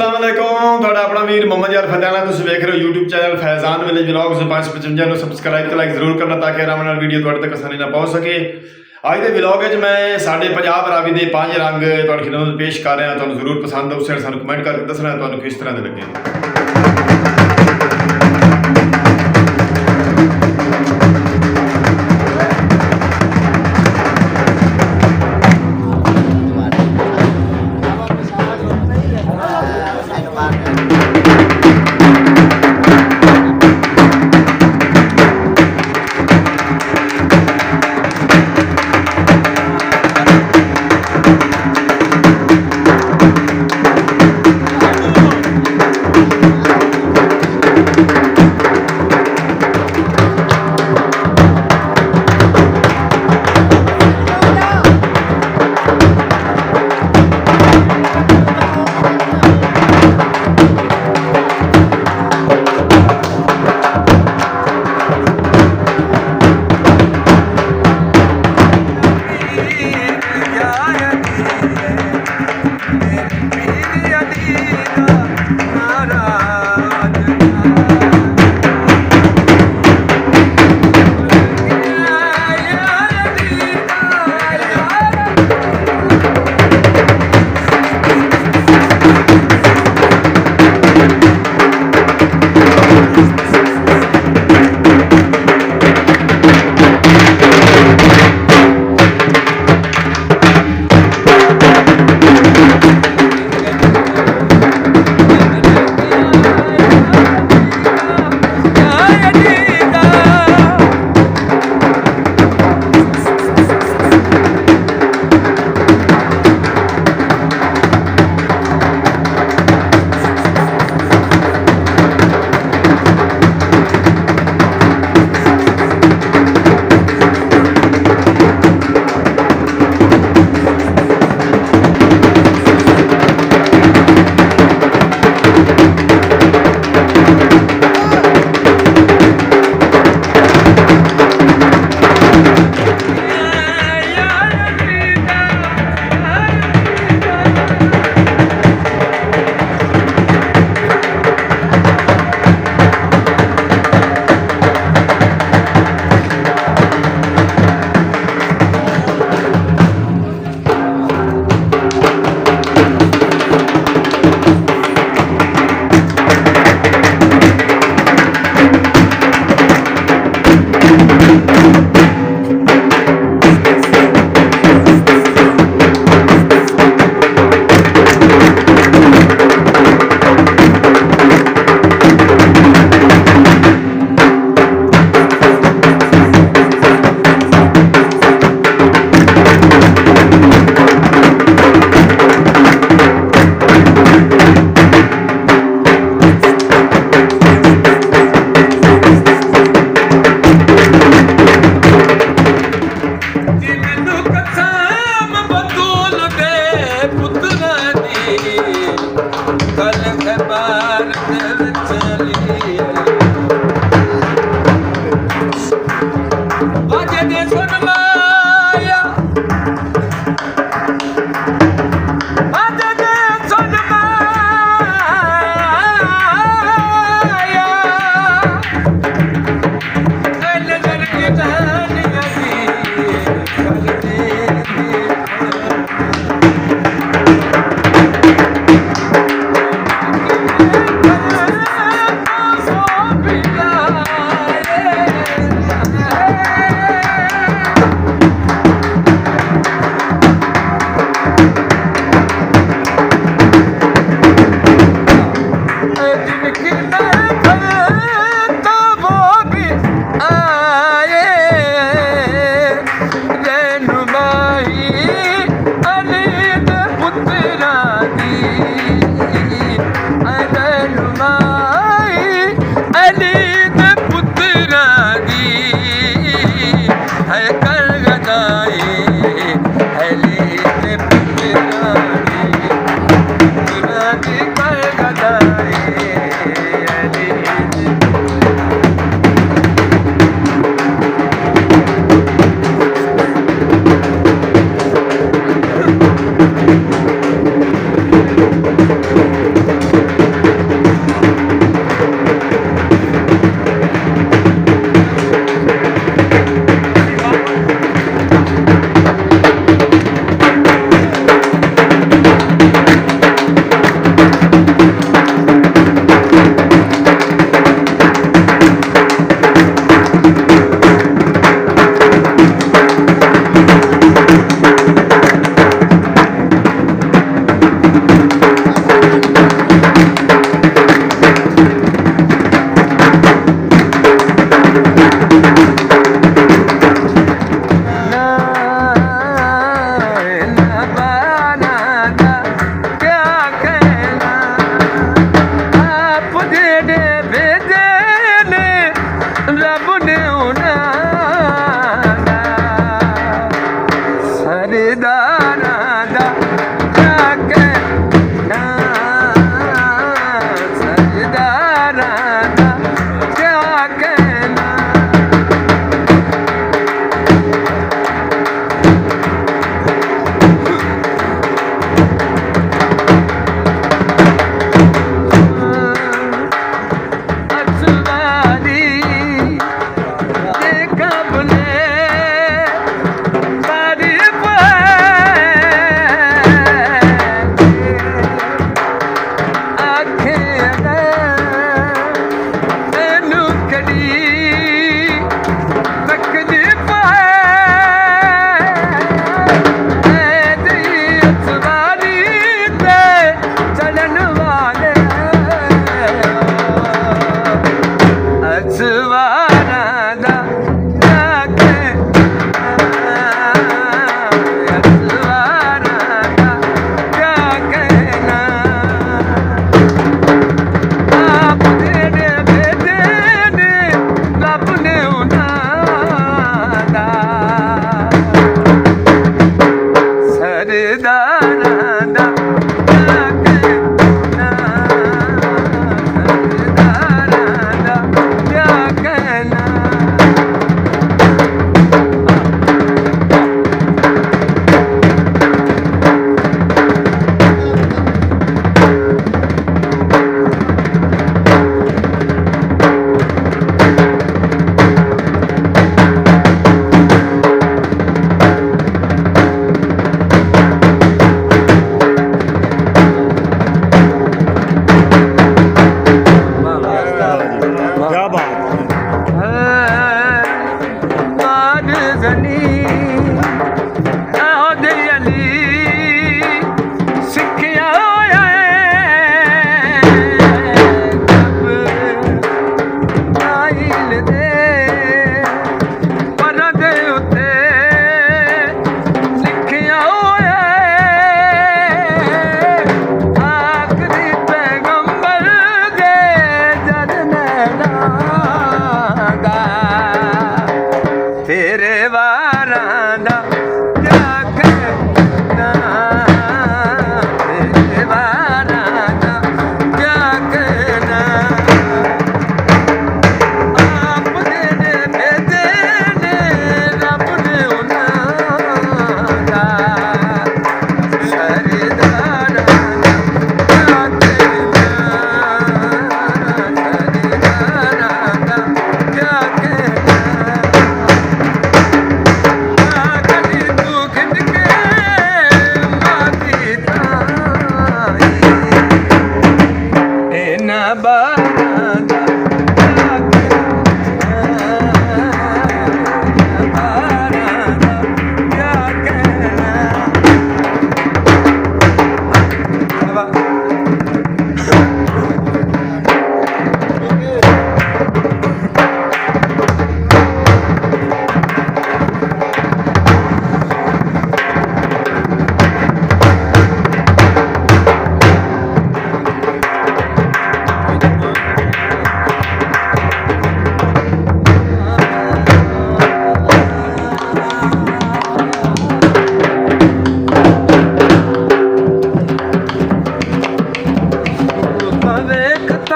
अस्सलाम वालेकुम ਤੁਹਾਡਾ ਆਪਣਾ ਵੀਰ ਮੁਹੰਮਦ ਯਾਰ ਫਤਿਆਣਾ ਤੁਸੀਂ ਵੇਖ ਰਹੇ ਹੋ YouTube ਚੈਨਲ ਫੈਜ਼ਾਨ ਵਿਲੇਜ ਵਲੌਗਸ 555 ਨੂੰ ਸਬਸਕ੍ਰਾਈਬ ਤੇ ਲਾਈਕ ਜ਼ਰੂਰ ਕਰਨਾ ਤਾਂ ਕਿ ਆਰਾਮ ਨਾਲ ਵੀਡੀਓ ਤੁਹਾਡੇ ਤੱਕ ਆਸਾਨੀ ਨਾਲ ਪਹੁੰਚ ਸਕੇ। ਅੱਜ ਦੇ ਵਲੌਗ ਵਿੱਚ ਮੈਂ ਸਾਡੇ ਪੰਜਾਬ ਰਾਵੀ ਦੇ 5 ਰੰਗ ਤੁਹਾਡੀ ਖਿਦਮਤ ਵਿੱਚ ਪੇਸ਼ ਕਰ ਰਿਹਾ। ਤੁਹਾਨੂੰ ਜ਼ਰੂਰ ਪਸੰਦ ਆਉ। ਸਾਨੂੰ ਕਮੈਂਟ ਕਰਕੇ ਦੱਸਣਾ ਤੁਹਾਨੂੰ ਕਿਸ ਤਰ੍ਹਾਂ ਦੇ ਲੱਗੇ।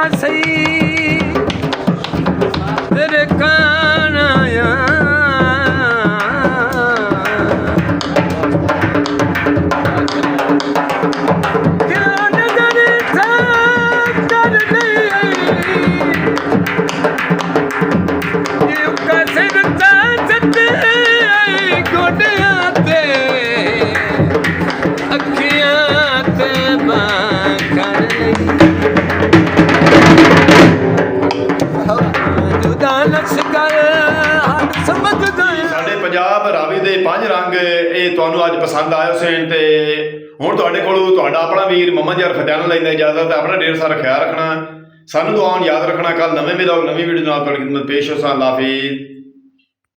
ਸਹੀ ਤੇਰੇ ਕਾਣਾ ਸਾਡੇ ਪੰਜਾਬ ਰਾਵੀ ਦੇ 5 ਰੰਗ ਇਹ ਤੁਹਾਨੂੰ ਅੱਜ ਪਸੰਦ ਆਏ ਸਨ ਤੇ ਹੁਣ ਤੁਹਾਡੇ ਕੋਲੋਂ ਤੁਹਾਡਾ ਆਪਣਾ ਵੀਰ ਮੁਹੰਮਦ ਯਾਰ ਫਤਿਆਣਾ ਲੈਂਦਾ ਇਜਾਜ਼ਤ। ਆਪਣਾ ਢੇਰ ਸਾਰਾ ਖਿਆਲ ਰੱਖਣਾ, ਸਾਨੂੰ ਦੁਆਵਾਂ ਯਾਦ ਰੱਖਣਾ। ਕੱਲ ਨਵੇਂ ਮਿਲਾਂਗੇ ਨਵੀਂ ਵੀਡੀਓ ਨਾਲ ਤੁਹਾਡੀ ਖਿਦਮਤ ਪੇਸ਼ ਹੋ। ਅੱਲਾਹ ਹਾਫਿਜ਼।